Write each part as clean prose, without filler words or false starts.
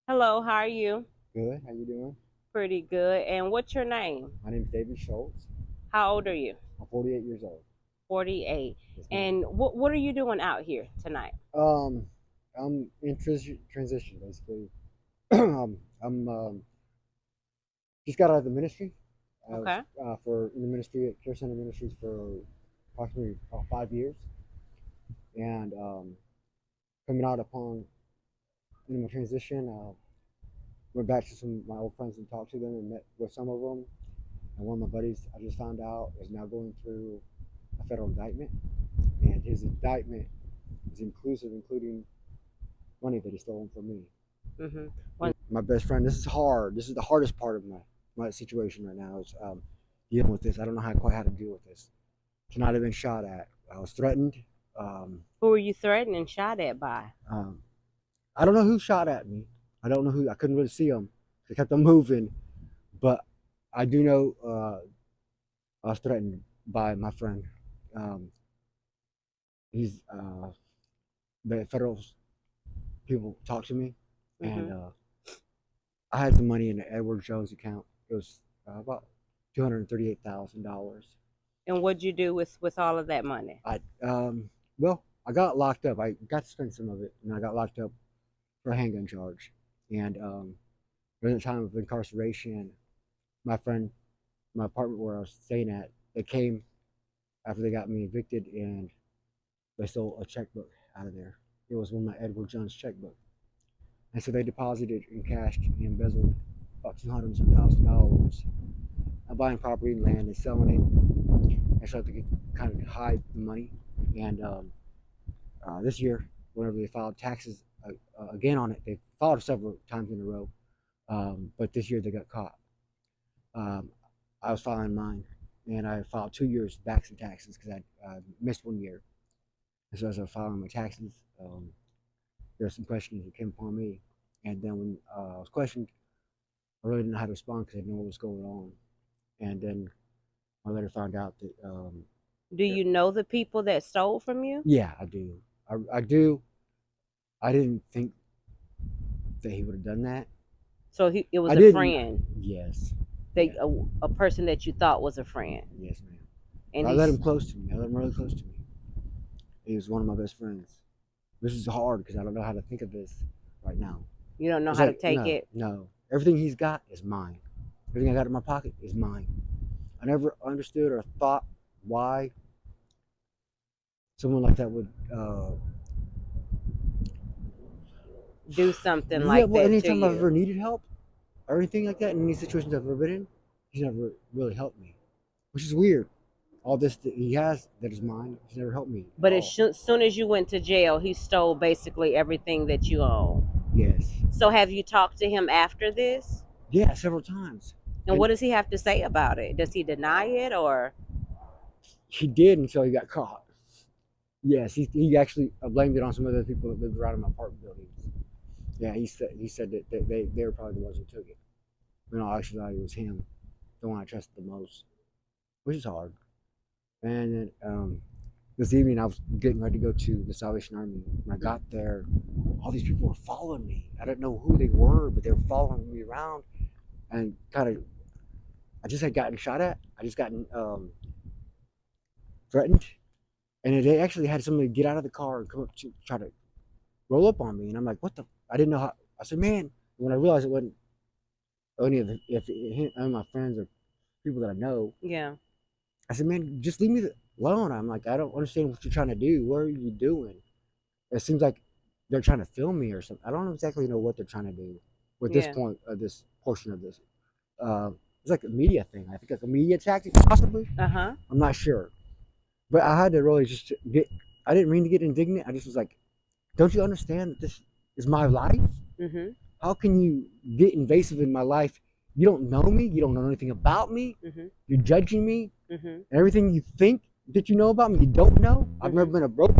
Hello, how are you? Good. How you doing? Pretty good. And what's your name? My name is David Schultz. How old are you? I'm 48 years old. 48. Yes, ma'am. And what are you doing out here tonight? Um, I'm in transition basically. I'm just got out of the ministry. I was Okay. for in the ministry at Care Center Ministries for approximately 5 years, and coming out upon in my transition, went back to some of my old friends and talked to them and met with some of them. And one of my buddies, I just found out, is now going through a federal indictment, and his indictment is inclusive, including money that he stolen from me. Mhm. One. My best friend. This is hard. This is the hardest part of my situation right now. Is dealing with this. I don't know quite how to deal with this. Tonight I've been shot at. I was threatened. Um, Who were you threatened and shot at by? um, I don't know who shot at me. I don't know who. I couldn't really see them. They kept on moving, but I do know I was threatened by my friend. Um, he's the federal people talked to me, and Mhm. I had some money in the Edward Jones account. It was about $238,000. And what'd you do with all of that money? I well, I got locked up. I got to spend some of it, and I got locked up for a handgun charge. And during the time of incarceration, my friend, my apartment where I was staying at, they came after they got me evicted, and they stole a checkbook out of there. It was one of my Edward Jones checkbook, and so they deposited and cashed and embezzled about $200,000. I'm buying property and land and selling it, and so they could kind of hide the money. And this year, whenever they filed taxes again on it, they filed several times in a row, but this year they got caught. Um, I was filing mine, and I filed 2 years back some taxes because I missed 1 year. And so as I was filing my taxes, there were some questions that came upon me, and then when I was questioned, I really didn't know how to respond because I didn't know what was going on. And then I later found out that Do yeah, you know the people that stole from you? yeah, I do. I do. I didn't think that he would have done that. It was I a didn't. friend, Yes. that Yeah. a person that you thought was a friend, Yes, ma'am. and I let him he's close to me. I let him really close to me. He was one of my best friends. This is hard because I don't know how to think of this right now. you don't know It's how to like take no, it. no. Everything he's got is mine. Everything I got in my pocket is mine. I never understood or thought why someone like that would. Do something Yeah. like Well, that to anytime I've you. ever needed help or anything like that in any situations I've ever been in, he's never really helped me, which is weird. All this that he has that is mine, he's never helped me at But all. soon as you went to jail, he stole basically everything that you own. Yes. So have you talked to him after this? Yeah, several times. And And what does he have to say about it? Does he deny it or he did until he got caught. Yes, he actually blamed it on some other people that lived around in my apartment buildings. Yeah, he said that they were probably the ones who took it. But no, actually, it was him, the one I trusted the most, which is hard. And then this evening, I was getting ready to go to the Salvation Army. When I got there, all these people were following me. I didn't know who they were, but they were following me around and kind of. I just had gotten shot at. I just gotten threatened, and they actually had somebody get out of the car and come up to try to roll up on me, and I'm like, what the? I didn't know how. I said, man. When I realized it wasn't any of the, if any of my friends or people that I know, yeah. I said, man, just leave me alone. I'm like, I don't understand what you're trying to do. What are you doing? It seems like they're trying to film me or something. I don't exactly know what they're trying to do with this Yeah. point of this portion of this. It's like a media thing. I think like a media tactic, possibly. Uh-huh. I'm not sure, but I had to really just get. I didn't mean to get indignant. I just was like, don't you understand that this is my life? Mhm. How can you get invasive in my life? You don't know me. You don't know anything about me. Mhm. You're judging me. Mhm. And everything you think that you know about me, you don't know. I've never Mhm. been a broke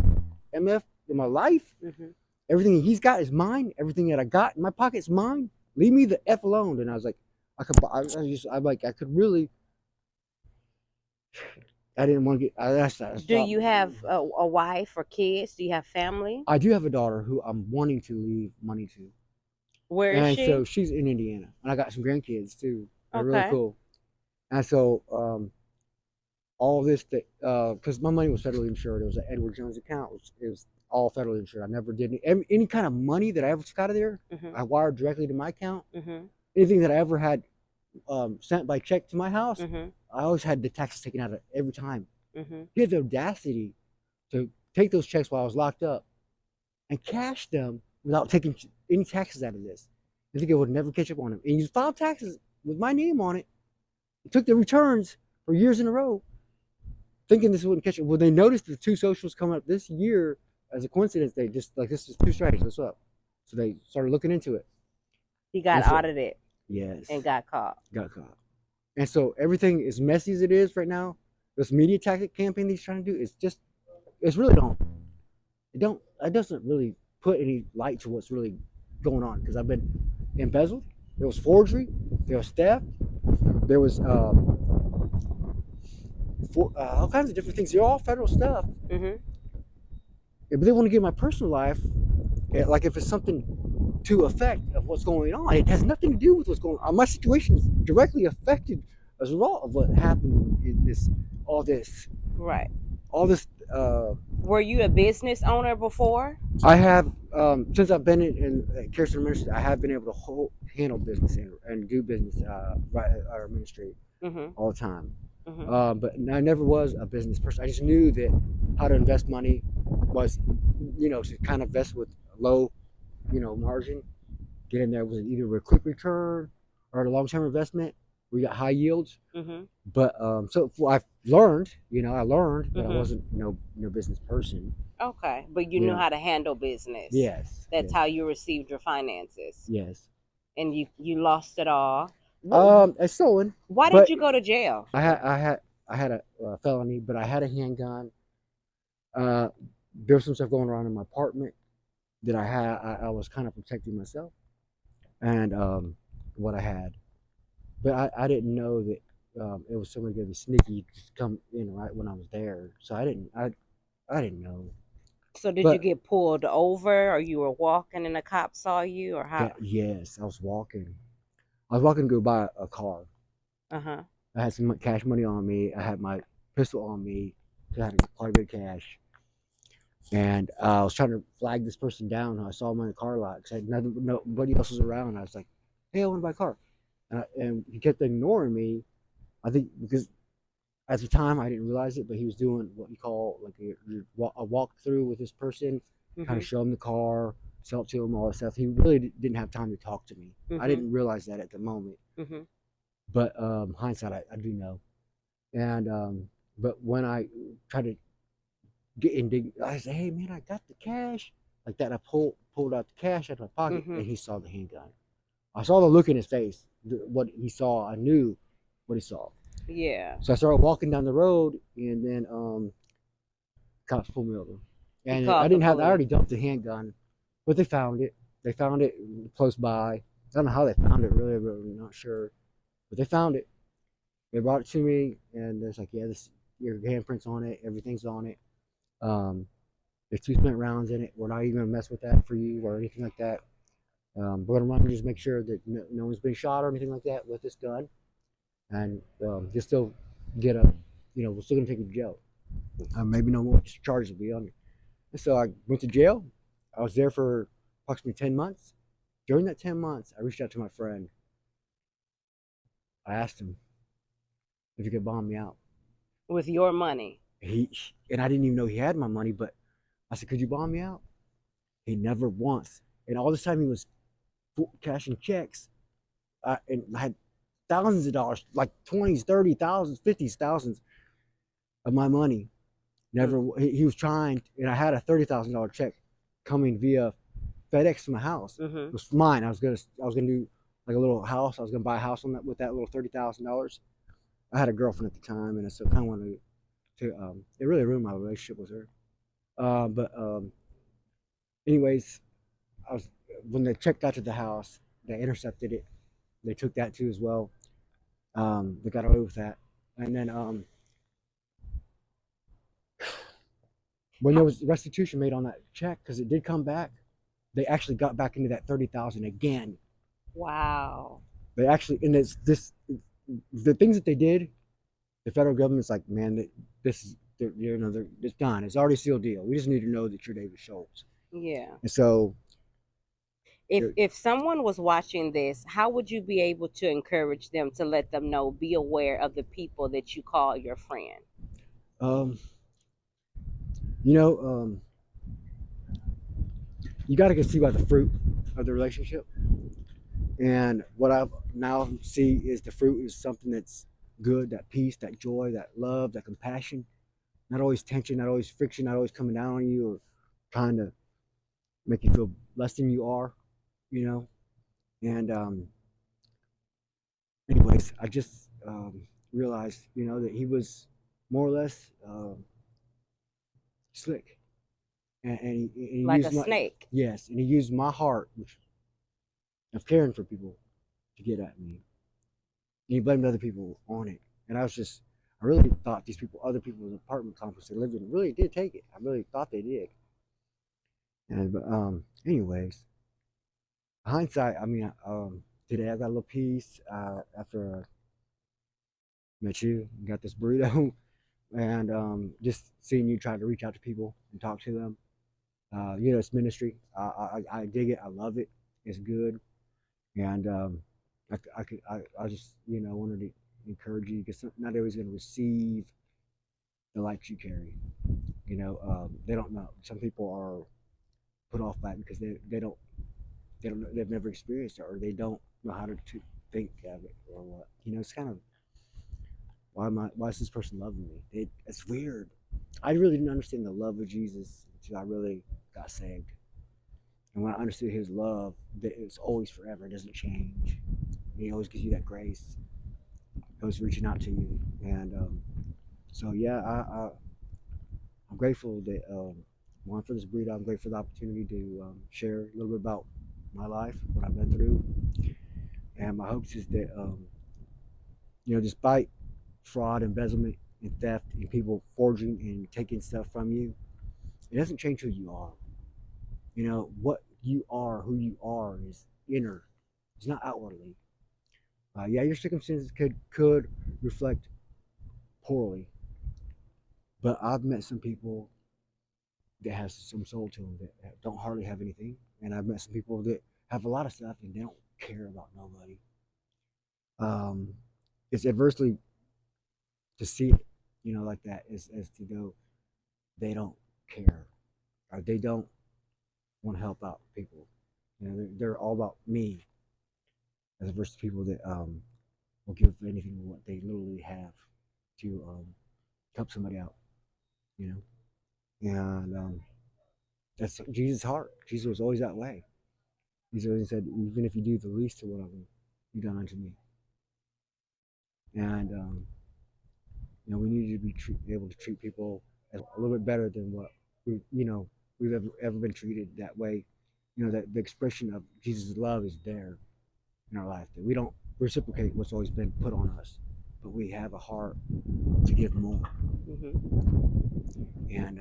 MF in my life. Mhm. Everything he's got is mine. Everything that I got in my pocket is mine. Leave me the F alone. And I was like, I could really, I didn't want to get, I Do stopped. you have a wife or kids? Do you have family? I do have a daughter who I'm wanting to leave money to. Where is And so she? she's in Indiana, and I got some grandkids too. They're really Okay. cool. And so all this that because my money was federally insured. It was an Edward Jones account. It was all federally insured. I never did any kind of money that I ever took out of there. Mhm. I wired directly to my account. Mhm. Anything that I ever had sent by check to my house, Mhm. I always had the taxes taken out of it every time. Mhm. He had the audacity to take those checks while I was locked up and cash them without taking any taxes out of this. I think it would never catch up on him. And he filed taxes with my name on it. He took the returns for years in a row, thinking this wouldn't catch up. Well, they noticed the two socials coming up this year as a coincidence. They just like, this is too strange. What's up? So they started looking into it. He got And so, audited yes, and got caught. got caught. And so everything, as messy as it is right now, this media tactic campaign that he's trying to do is just, it's really it doesn't really put any light to what's really going on, because I've been embezzled. There was forgery. There was theft. There was all kinds of different things. They're all federal stuff. Mhm. But they want to get my personal life, like if it's something to effect of what's going on. It has nothing to do with what's going on. My situation is directly affected as a result of what happened in all this, Right. all this. Were you a business owner before? I have since I've been in Kirsten Ministry, I have been able to handle business and do business right at our ministry Mhm. all the time. Mhm. But I never was a business person. I just knew that how to invest money was, to kind of invest with low, margin. Get in there with either a quick return or a long-term investment. We got high yields. Mhm. But so I've learned, I learned, but I Mhm. wasn't no business person. Okay, but you knew Yeah. how to handle business. Yes. That's Yes. how you received your finances, Yes. and you lost it all. Wh- It's stolen, Why did but you go to jail? I had a felony, but I had a handgun. Uh, there was some stuff going around in my apartment that I had. I was kind of protecting myself and what I had, but I didn't know that it was somebody going to be sneaky to come in right when I was there. So I didn't know. So did you But get pulled over, or you were walking and a cop saw you, or how? yes, I was walking. I was walking to go buy a car. Uh huh. I had some cash money on me. I had my pistol on me. So I had quite a bit of cash. And I was trying to flag this person down. I saw him in the car lot because nobody else was around. I was like, "Hey, I want to buy a car," and he kept ignoring me. I think because at the time I didn't realize it, but he was doing what you call like a walk through with this person, kind of Mhm. show him the car, sell it to him, all that stuff. He really didn't have time to talk to me. I Mhm. didn't realize that at the moment, Mhm. but hindsight, I do know. And but when I tried to get indignant, I said, "Hey man, I got the cash." Like that, I pulled out the cash out of my pocket, and Mhm. he saw the handgun. I saw the look in his face. What he saw, I knew what he saw. Yeah. So I started walking down the road, and then cops pulled me over. He And I called the didn't have. I police. already dumped the handgun, but they found it. They found it close by. I don't know how they found it. Really, I'm not sure, but they found it. They brought it to me, and it's like, yeah, this your handprints on it. Everything's on it. Um, there's 2 spent rounds in it. We're not even gonna mess with that for you or anything like that. We're gonna run and just make sure that no one's been shot or anything like that with this gun, and just still get a, we're still gonna take you to jail. Maybe no more charges will be on you. And so I went to jail. I was there for approximately 10 months. During that 10 months, I reached out to my friend. I asked him if he could bomb me out. With your money. He and I didn't even know he had my money, but I said, "Could you bomb me out?" He never once. And all this time he was cashing checks, and I had thousands of dollars, like 20s, 30,000s, 50s, thousands of my money. Mm. Never. He was trying, and I had a $30,000 check coming via FedEx to my house. It Mhm. was mine. I was gonna do like a little house. I was gonna buy a house on that with that little $30,000. I had a girlfriend at the time, and I still kind of wanted to. It really ruined my relationship with her. But anyways, I was when they checked out to the house, they intercepted it. They took that too as well. They got away with that, and then when How, there was restitution made on that check, because it did come back, they actually got back into that 30,000 again. Wow. They actually, and it's this, the things that they did, the federal government's like, man, this is, it's done. It's already a sealed deal. We just need to know that you're David Schultz. Yeah. And so, If someone was watching this, how would you be able to encourage them to let them know, be aware of the people that you call your friend? um, you know, you got to see by the fruit of the relationship. And what I now see is the fruit is something that's good, that peace, that joy, that love, that compassion. Not always tension, not always friction, not always coming down on you or trying to make you feel less than you are, you know. And anyways, I just realized, that he was more or less slick, and he Like a used my, snake. yes, and he used my heart of caring for people to get at me. And he blamed other people on it, and I really thought these people, other people in the apartment complex they lived in, really did take it. I really thought they did. And but anyways, hindsight, I mean, today I got a little peace after I met you, got this burrito, and just seeing you try to reach out to people and talk to them. It's ministry. I dig it. I love it. It's good, and I just wanted to encourage you because not everybody's going to receive the light you carry. They don't know. Some people are put off by it because they don't know, they've never experienced it or they don't know how to think of it or what. It's kind of why is this person loving me? It's weird. I really didn't understand the love of Jesus until I really got saved. And when I understood his love, that it's always forever, it doesn't change. He always gives you that grace. Always reaching out to you. And so yeah, I'm grateful that one for this breed. I'm grateful for the opportunity to share a little bit about my life, what I've been through, and my hopes is that despite fraud, embezzlement, and theft, and people forging and taking stuff from you, it doesn't change who you are. What you are, who you are, is inner. It's not outwardly. Yeah, your circumstances could reflect poorly, but I've met some people that has some soul to them that don't hardly have anything, and I've met some people that have a lot of stuff and they don't care about nobody. Um, it's adversely to see it, like that, as to go, they don't care or they don't want to help out people. They're all about me, as opposed to people that will give anything what they literally have to help somebody out. You know, and that's Jesus' heart. Jesus was always that way. He's always said, even if you do the least of what of them, you done unto me. And we need to be able to treat people a little bit better than what we've ever been treated that way. That the expression of Jesus' love is there in our life. That we don't reciprocate what's always been put on us, but we have a heart to give more. Mm-hmm. And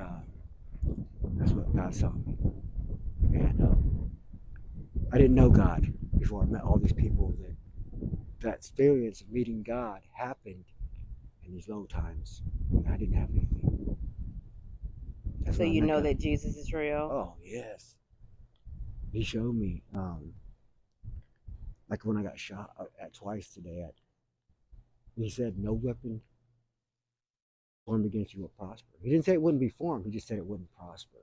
that's what God saw me. And I didn't know God before I met all these people. That experience of meeting God happened in these low times when I didn't have anything. So you know that Jesus is real? Oh, yes. He showed me. Like when I got shot at twice today. He said, no weapon formed against you will prosper. He didn't say it wouldn't be formed. He just said it wouldn't prosper.